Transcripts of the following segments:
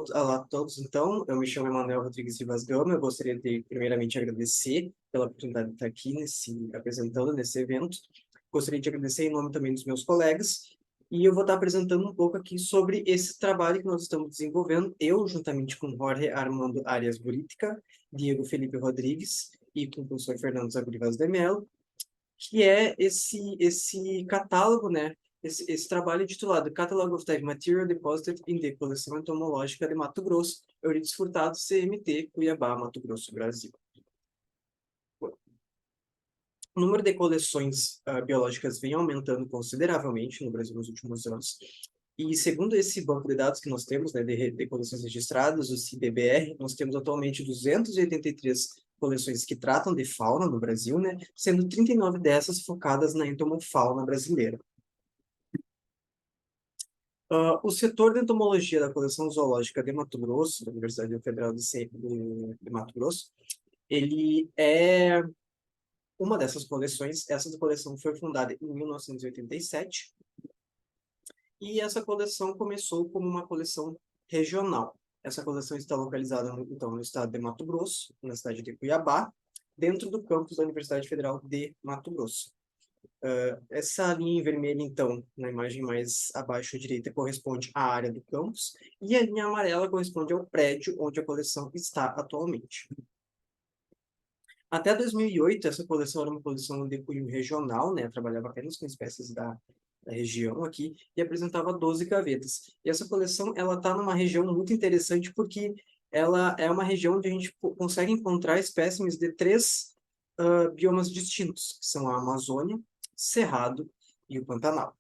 Olá a todos, então, eu me chamo Emanuel Rodrigues Vivas Gama, eu gostaria de primeiramente agradecer pela oportunidade de estar aqui apresentando nesse evento, gostaria de agradecer em nome também dos meus colegas, e eu vou estar apresentando um pouco aqui sobre esse trabalho que nós estamos desenvolvendo, eu juntamente com Jorge Armando Arias Buritica, Diego Felipe Rodrigues e com o professor Fernando Zaguri Vaz de Mello, que é esse catálogo, né? Esse trabalho intitulado Catalog of Tag Material Deposited in the Coleção Entomológica de Mato Grosso, Euridice Furtado, CMT, Cuiabá, Mato Grosso, Brasil. O número de coleções biológicas vem aumentando consideravelmente no Brasil nos últimos anos. E segundo esse banco de dados que nós temos, né, de coleções registradas, o CIBBR, nós temos atualmente 283 coleções que tratam de fauna no Brasil, né, sendo 39 dessas focadas na entomofauna brasileira. O setor de entomologia da coleção zoológica de Mato Grosso, da Universidade Federal de Mato Grosso, ele é uma dessas coleções. Essa coleção foi fundada em 1987 e essa coleção começou como uma coleção regional. Essa coleção está localizada, então, no estado de Mato Grosso, na cidade de Cuiabá, dentro do campus da Universidade Federal de Mato Grosso. Essa linha em vermelho, então, na imagem mais abaixo à direita, corresponde à área do campus, e a linha amarela corresponde ao prédio onde a coleção está atualmente. Até 2008, essa coleção era uma coleção de cunho regional, né? Trabalhava apenas com espécies da região aqui, e apresentava 12 gavetas. E essa coleção, ela está numa região muito interessante, porque ela é uma região onde a gente consegue encontrar espécimes de três biomas distintos, que são a Amazônia, Cerrado e o Pantanal.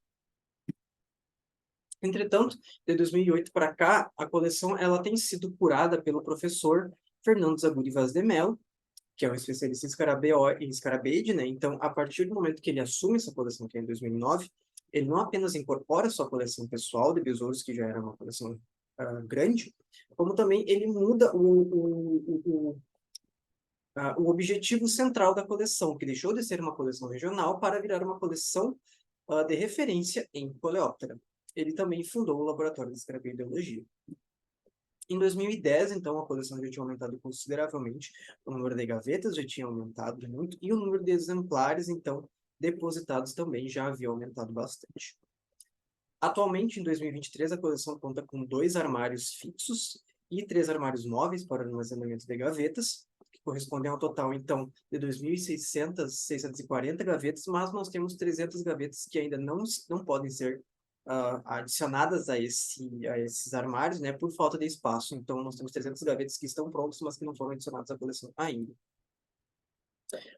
Entretanto, de 2008 para cá, a coleção ela tem sido curada pelo professor Fernando Zaguri Vaz de Mello, que é um especialista em escarabeide, né? Então, a partir do momento que ele assume essa coleção, que é em 2009, ele não apenas incorpora a sua coleção pessoal de besouros, que já era uma coleção grande, como também ele muda o objetivo central da coleção, que deixou de ser uma coleção regional para virar uma coleção de referência em coleóptera. Ele também fundou o Laboratório de Escarabeidologia. Em 2010, então, a coleção já tinha aumentado consideravelmente, o número de gavetas já tinha aumentado muito, e o número de exemplares, então, depositados também já havia aumentado bastante. Atualmente, em 2023, a coleção conta com 2 armários fixos e 3 armários móveis para armazenamento de gavetas, que correspondem ao total, então, de 640 gavetas, mas nós temos 300 gavetas que ainda não podem ser adicionadas a esses armários, né, por falta de espaço. Então, nós temos 300 gavetas que estão prontas, mas que não foram adicionadas à coleção ainda.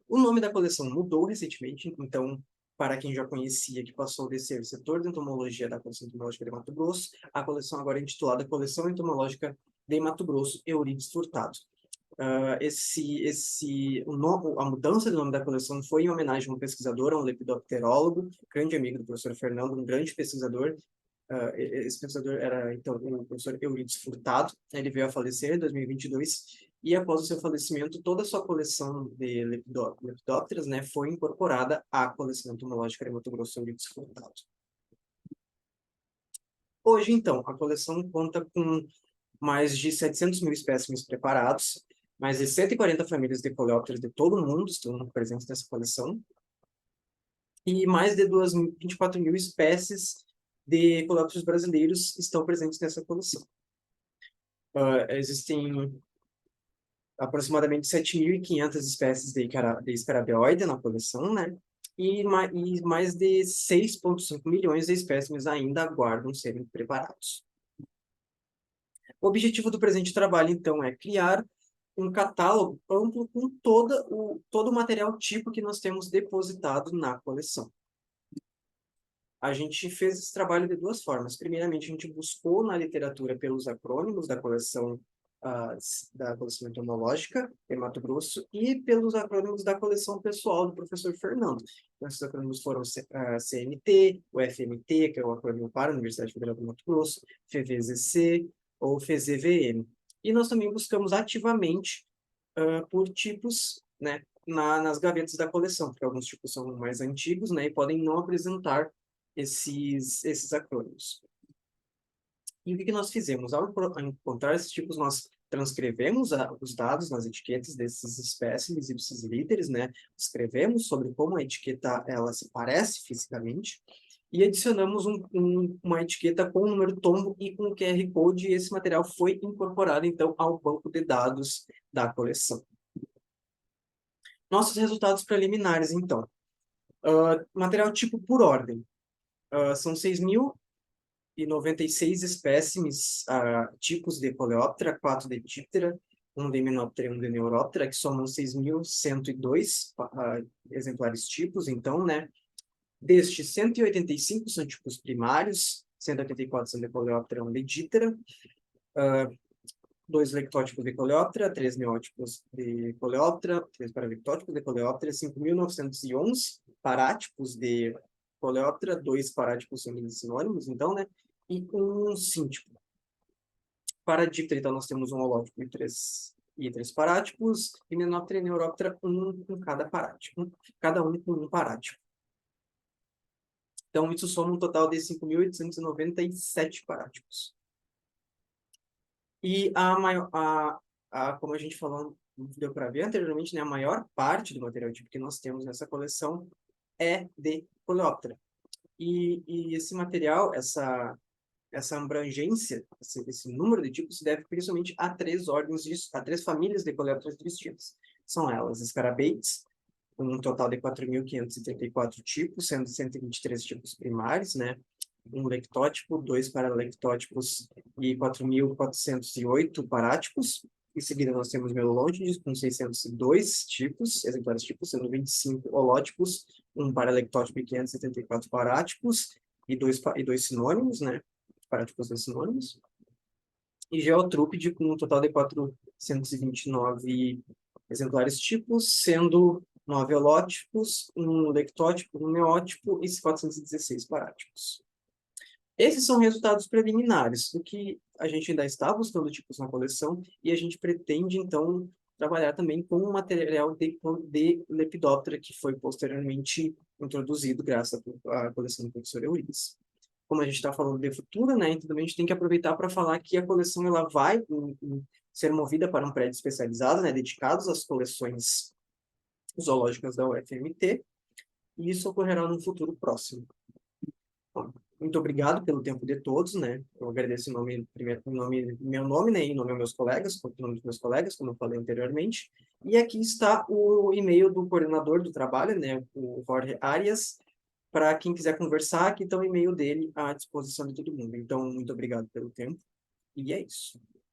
O nome da coleção mudou recentemente, então, para quem já conhecia, que passou de ser o setor de entomologia da Coleção Entomológica de Mato Grosso, a coleção agora é intitulada Coleção Entomológica de Mato Grosso, Euridice Furtado. A mudança do nome da coleção foi em homenagem a um pesquisador, a um lepidopterólogo, grande amigo do professor Fernando, um grande pesquisador. Esse pesquisador era, então, o professor Euridice Furtado. Ele veio a falecer em 2022, e após o seu falecimento, toda a sua coleção de lepidópteras, né, foi incorporada à coleção entomológica de Mato Grosso, Euridice Furtado. Hoje, então, a coleção conta com mais de 700 mil espécimes preparados, mais de 140 famílias de coleópteros de todo o mundo estão presentes nessa coleção, e mais de 24 mil espécies de coleópteros brasileiros estão presentes nessa coleção. Existem aproximadamente 7.500 espécies de escarabeoide na coleção, né? E mais de 6,5 milhões de espécimes ainda aguardam serem preparados. O objetivo do presente trabalho, então, é criar um catálogo amplo com todo o material tipo que nós temos depositado na coleção. A gente fez esse trabalho de duas formas. Primeiramente, a gente buscou na literatura pelos acrônimos da coleção entomológica de Mato Grosso e pelos acrônimos da coleção pessoal do professor Fernando. Então, esses acrônimos foram CMT, o FMT, que é o acrônimo para a Universidade Federal do Mato Grosso, FVZC ou FZVM. E nós também buscamos ativamente por tipos, né, nas gavetas da coleção, porque alguns tipos são mais antigos, né, e podem não apresentar esses acrônimos. E o que que nós fizemos? Ao encontrar esses tipos, nós transcrevemos os dados nas etiquetas desses espécimes e desses líderes, né? Escrevemos sobre como a etiqueta ela se parece fisicamente e adicionamos uma etiqueta com o número tombo e com o QR Code, e esse material foi incorporado, então, ao banco de dados da coleção. Nossos resultados preliminares, então. Material tipo por ordem. São 6.096 espécimes, tipos de Coleóptera, 4 de Diptera, 1 de Hymenoptera e 1 de Neuróptera, que somam 6.102 exemplares tipos, então, né? Destes, 185 são tipos primários, 184 são de Coleóptera, 1 de Diptera, 2 lectótipos de Coleóptera, 3 neótipos de Coleóptera, 3 paralectótipos de Coleóptera, 5.911 parátipos de Coleóptera, 2 parátipos são sinônimos, então, né? E um síntipo. Para Diptera, então, nós temos um holótipo e três parátipos, e Menoptera e Neuróptera, um com cada parátipo, cada um com um parátipo. Então, isso soma um total de 5.897 parátipos. E como a gente falou, deu para ver anteriormente, né, a maior parte do material tipo que nós temos nessa coleção é de Coleóptera. E esse material, essa abrangência, esse número de tipos se deve principalmente a três famílias de Coleópteras distintas. São elas, Scarabaetes, com um total de 4.534 tipos, sendo 123 tipos primários, né? Um lectótipo, 2 paralectótipos e 4.408 parátipos. Em seguida, nós temos Melodontides, com 602 tipos, exemplares tipos, sendo 25 holótipos, um paralectótipo e 574 parátipos, e dois sinônimos, né? Parátipos e sinônimos. E Geotrúpide, com um total de 429 exemplares tipos, sendo 9 holótipos, um lectótipo, um neótipo e 416 parátipos. Esses são resultados preliminares, do que a gente ainda está buscando tipos na coleção, e a gente pretende, então, trabalhar também com o material de Lepidoptera, que foi posteriormente introduzido graças à coleção do professor Eurides. Como a gente está falando de futuro, né, então também a gente tem que aproveitar para falar que a coleção ela vai ser movida para um prédio especializado, né, dedicados às coleções zoológicas da UFMT, e isso ocorrerá no futuro próximo. Bom, muito obrigado pelo tempo de todos, né? Eu agradeço em nome, primeiro, meu nome, né? Em nome dos meus colegas, em nome dos meus colegas, como eu falei anteriormente. E aqui está o e-mail do coordenador do trabalho, né? O Jorge Arias. Para quem quiser conversar, aqui está o e-mail dele à disposição de todo mundo. Então, muito obrigado pelo tempo. E é isso.